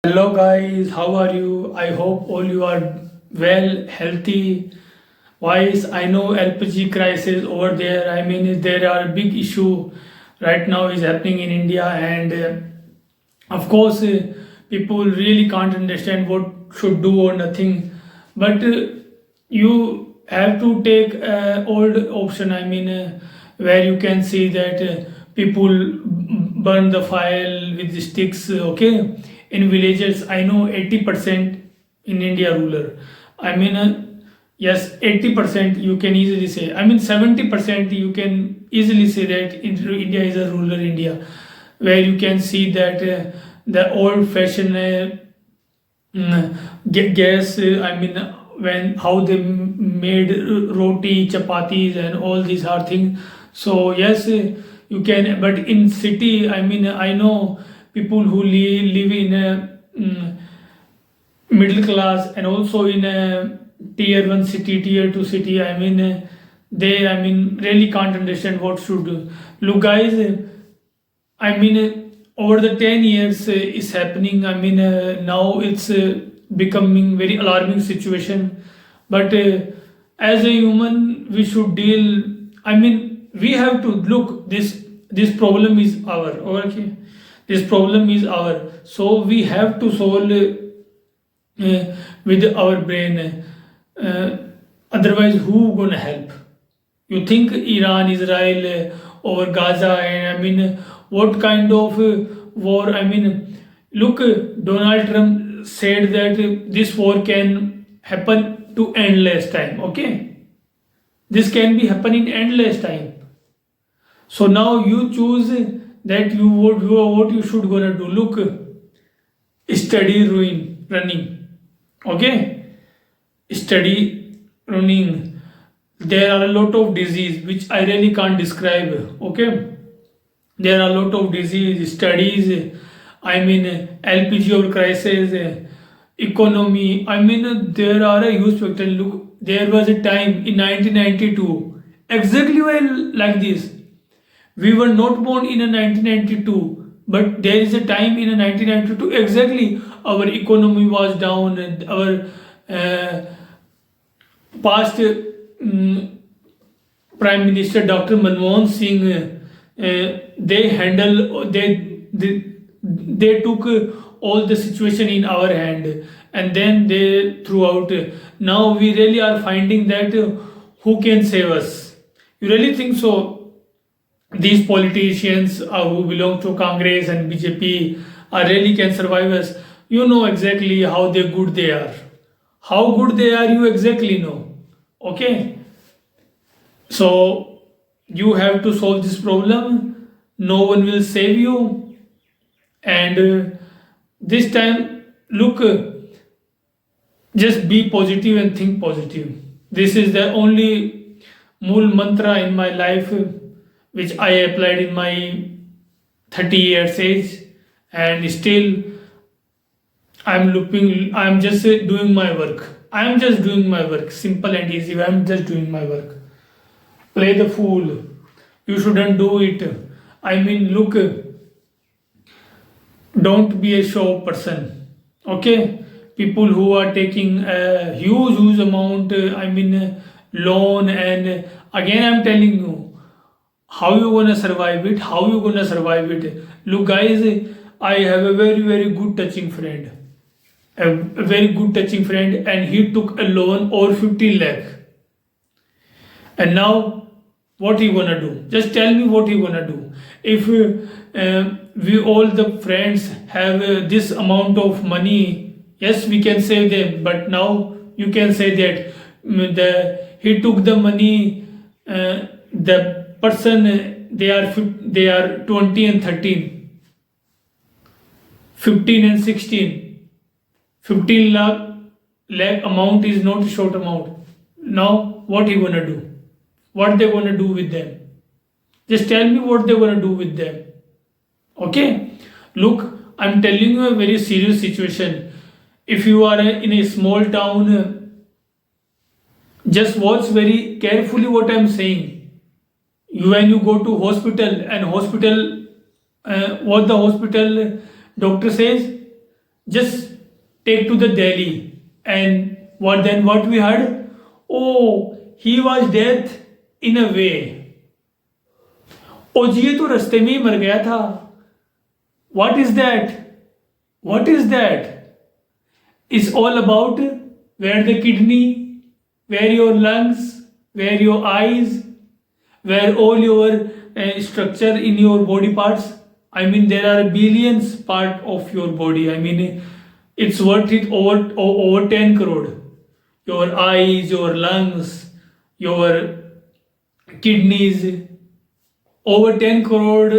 Hello guys, how are you? I hope all you are well, healthy. Wise, I know LPG crisis over there. I mean, there are big issue right now is happening in India, and of course, people really can't understand what should do or nothing. But you have to take old option. I mean, where you can see that people burn the fire with the sticks. Okay, in villages, I know 80% in India rural. I mean, yes, 80% you can easily say. I mean, 70% you can easily say that India is a rural India, where you can see that the old-fashioned gas. I mean, when how they made roti, chapatis, and all these are things. So yes, you can. But in city, I mean, I know people who live in a middle class and also in a tier 1 city, tier 2 city. I mean, they, I mean, really can't understand what should do. Look guys, I mean, over the 10 years is happening. I mean, now it's becoming very alarming situation. But as a human, we should deal. I mean, we have to look. This problem is our. Okay, this problem is our. So we have to solve with our brain. Otherwise, who gonna help? You think Iran, Israel, over Gaza, and I mean, what kind of war? I mean, look, Donald Trump said that this war can happen to endless time. Okay, this can be happening endless time. So now you choose that what you should gonna do. Look, study running. Okay, study running. There are a lot of disease which I really can't describe. Okay, there are a lot of disease studies. I mean, LPG or crisis, economy. I mean, there are a huge factor. Look, there was a time in 1992, exactly like this. We were not born in a 1992, but there is a time in a 1992 exactly our economy was down. And our past Prime Minister Dr. Manmohan Singh, they handle they took all the situation in our hand, and then they threw out. Now we really are finding that who can save us. You really think so? These politicians who belong to Congress and BJP are really can survive us. You know exactly how they good they are. How good they are, you exactly know. Okay, so you have to solve this problem. No one will save you, and this time, look, just be positive and think positive. This is the only mool mantra in my life which I applied in my 30 years age, and still I'm just doing my work. I'm just doing my work, simple and easy. I'm just doing my work. Play the fool. You shouldn't do it. I mean, look, don't be a show person. Okay, people who are taking a huge amount, loan, and again I'm telling you, how you gonna survive it? How you gonna survive it? Look, guys, I have a very good touching friend, a very good touching friend, and he took a loan over 15 lakh. And now, what he gonna do? Just tell me what he gonna do. If we all the friends have this amount of money, yes, we can save them. But now you can say that he took the money. The person they are 20 and 13, 15 and 16. 15 lakh amount is not a short amount. Now what he gonna do? What they gonna do with them? Just tell me what they gonna do with them. Okay, look, I'm telling you a very serious situation. If you are in a small town, just watch very carefully what I'm saying. When you go to hospital, and hospital, what the hospital doctor says, just take to the Delhi. And what we heard? Oh, he was dead in a way. ओ जी ये तो रास्ते में ही मर गया था. What is that? What is that? It's all about where the kidney, where your lungs, where your eyes, where all your structure in your body parts. I mean, there are billions part of your body. I mean, it's worth it over 10 crore. Your eyes, your lungs, your kidneys, over 10 crore,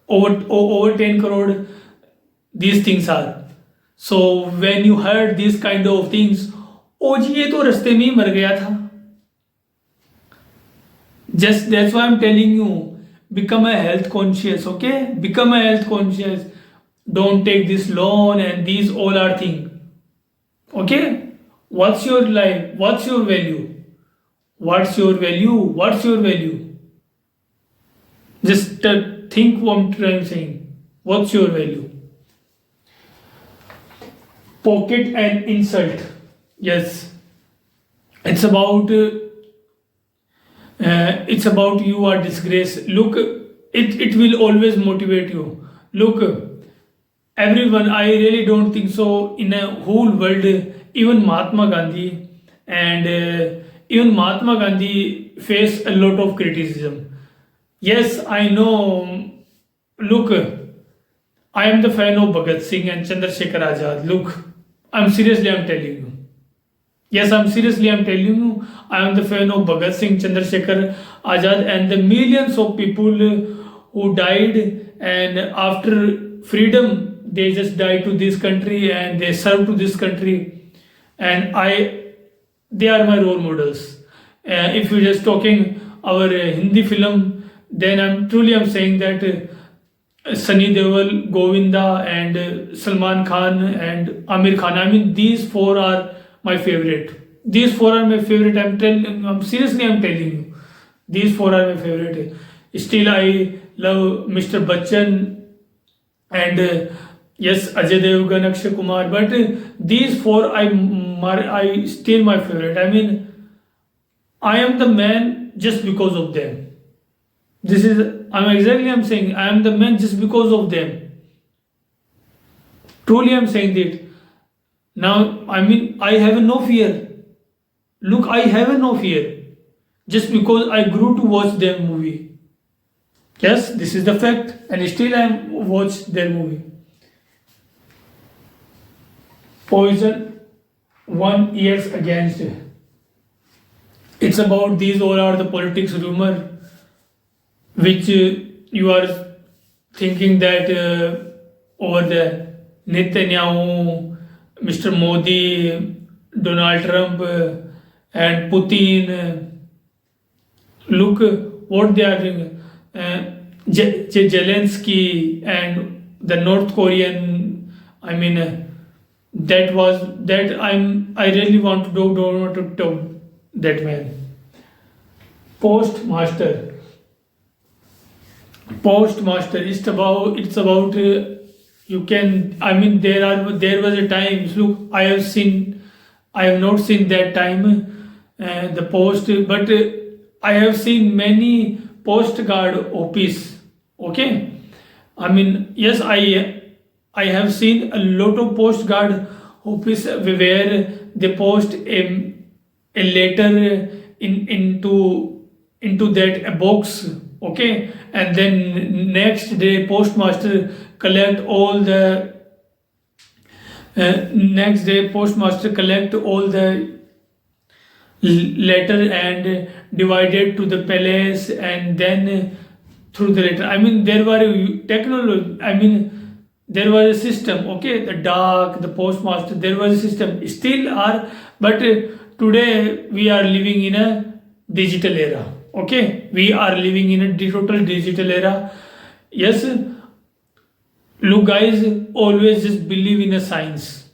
over 10 crore. These things are. So when you heard these kind of things, ओ जी ये तो रास्ते में ही मर गया था. Just that's why I'm telling you, become a health conscious, okay? Become a health conscious. Don't take this loan and these all are things. Okay? What's your life? What's your value? What's your value? What's your value? Just think what I'm saying. What's your value? Pocket and insult. Yes. It's about you are disgrace. Look, it will always motivate you. Look, everyone, I really don't think so in a whole world, even Mahatma Gandhi faced a lot of criticism. Yes, I know. Look, I am the fan of Bhagat Singh and Chandrasekhar Azad. Look, I'm telling you. Yes, I'm telling you. I am the fan of Bhagat Singh, Chandrasekhar Azad, and the millions of people who died, and after freedom, they just died to this country and they served to this country. And they are my role models. If you're just talking our Hindi film, then I'm saying that Sunny Deol, Govinda, and Salman Khan and Amir Khan. I mean, these four are my favorite. These four are my favorite. I'm telling you. These four are my favorite. Still, I love Mr. Bachchan and yes, Ajay Devgan, Akshay Kumar. But these four, I still my favorite. I mean, I am the man just because of them. I'm saying I am the man just because of them. Truly, I'm saying that. Now, I mean, I have no fear. Look, I have no fear. Just because I grew to watch their movie. Yes, this is the fact. And still I watch their movie. Poison 1 years against. It's about these all are the politics rumor which you are thinking that over the Netanyahu, Mr. Modi, Donald Trump, and Putin. Look what they are doing. Zelensky and the North Korean. I mean, I really want to don't want to talk that man. Postmaster. It's about you can. I mean, there was a time. Look, I have not seen that time the post, but I have seen many postcard office. Okay, I mean, yes, I have seen a lot of postcard office where they post a letter into that box. Okay, and then next day postmaster collect all the letter and divided to the palace, and then through the letter. I mean, there were technology. I mean, there was a system. Okay, the postmaster. There was a system. Still are, but today we are living in a digital era. Okay, we are living in a total digital era. Yes, look, guys, always just believe in a science.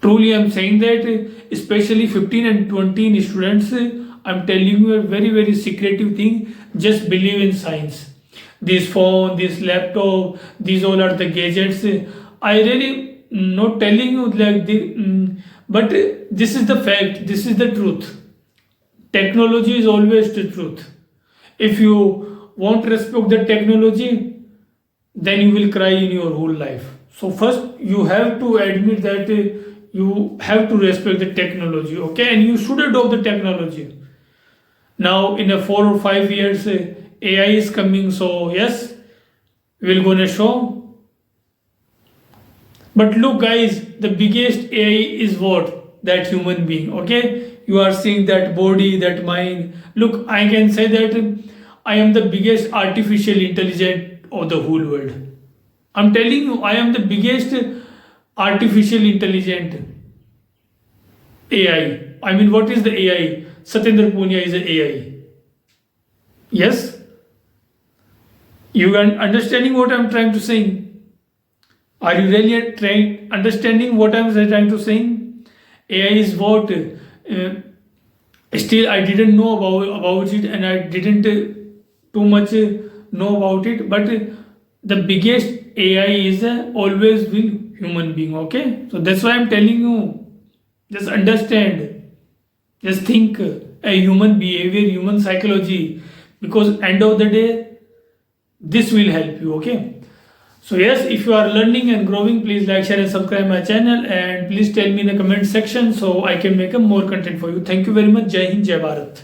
Truly, I'm saying that, especially 15 and 20 students, I'm telling you a very, very secretive thing. Just believe in science. This phone, this laptop, these all are the gadgets. I really not telling you like the, but this is the fact. This is the truth. Technology is always the truth. If you won't respect the technology, then you will cry in your whole life. So first you have to admit that you have to respect the technology, okay, and you should adopt the technology. Now in a 4 or 5 years, AI is coming, so yes, we're gonna show. But look, guys, the biggest AI is what? That human being, okay? You are seeing that body, that mind. Look, I can say that I am the biggest artificial intelligence of the whole world. I'm telling you, I am the biggest artificial intelligent AI. I mean, what is the AI? Satyendra Punia is an AI. Yes? You are understanding what I'm trying to say? Are you really understanding what I'm trying to say? AI is what? Still, I didn't know about it, and I didn't too much know about it. But the biggest AI is always will human being. Okay, so that's why I'm telling you. Just understand. Just think a human behavior, human psychology, because end of the day, this will help you. Okay. So yes, if you are learning and growing, please like, share and subscribe my channel, and please tell me in the comment section so I can make a more content for you. Thank you very much. Jai Hind, Jai Bharat.